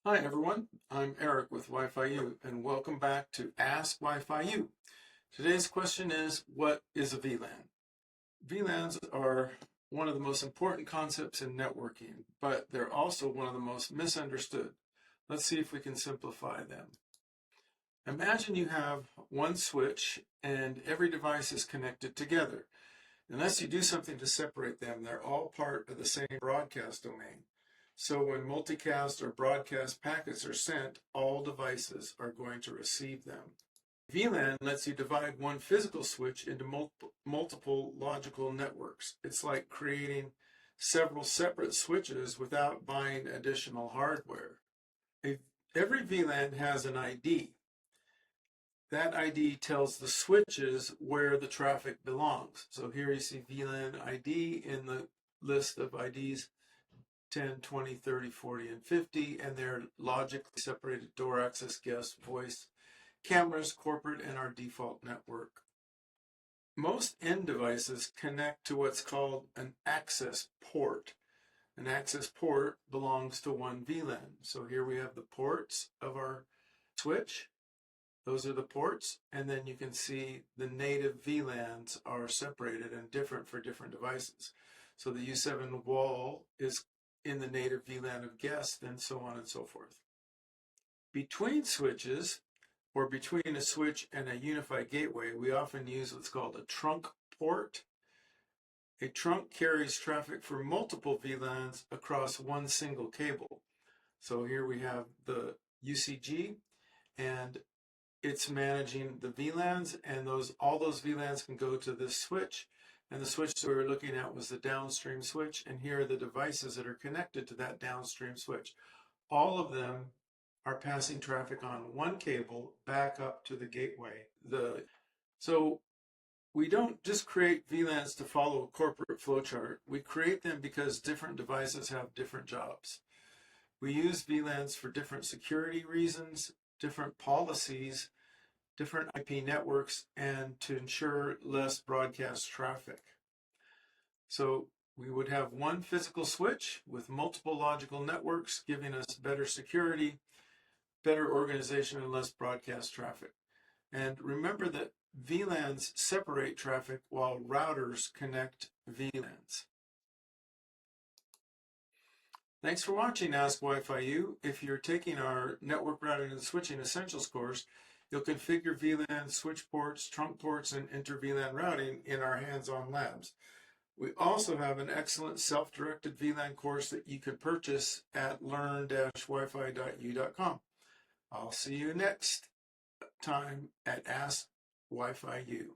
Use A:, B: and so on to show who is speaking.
A: Hi everyone, I'm Eric with Wi-fi-U and welcome back to Ask Wi-fi-U. Today's question is, what is a VLAN? VLANs are one of the most important concepts in networking, but they're also one of the most misunderstood. Let's see if we can simplify them. Imagine you have one switch and every device is connected together. Unless you do something to separate them, they're all part of the same broadcast domain. So when multicast or broadcast packets are sent, all devices are going to receive them. VLAN lets you divide one physical switch into multiple logical networks. It's like creating several separate switches without buying additional hardware. Every VLAN has an ID. That ID tells the switches where the traffic belongs. So here you see VLAN ID in the list of IDs 10, 20, 30, 40, and 50, and they're logically separated: door access, guest, voice, cameras, corporate, and our default network. Most end devices connect to what's called an access port. An access port belongs to one VLAN. So here we have the ports of our switch. Those are the ports, and then you can see the native VLANs are separated and different for different devices. So the U7 wall is in the native VLAN of guest, and so on and so forth. Between switches, or between a switch and a UniFi gateway, we often use what's called a trunk port. A trunk carries traffic for multiple VLANs across one single cable. So here we have the UCG, and it's managing the VLANs, and all those VLANs can go to this switch. And the switch that we were looking at was the downstream switch, and here are the devices that are connected to that downstream switch. All of them are passing traffic on one cable back up to the gateway. So we don't just create VLANs to follow a corporate flowchart. We create them because different devices have different jobs. We use VLANs for different security reasons, different policies, different IP networks, and to ensure less broadcast traffic. So we would have one physical switch with multiple logical networks, giving us better security, better organization, and less broadcast traffic. And remember that VLANs separate traffic while routers connect VLANs. Thanks for watching Ask Wi-fi-U. If you're taking our Network Routing and Switching Essentials course, you'll configure VLAN, switch ports, trunk ports, and inter-VLAN routing in our hands-on labs. We also have an excellent self-directed VLAN course that you can purchase at learn-wifi.u.com. I'll see you next time at Ask Wi-fi-U.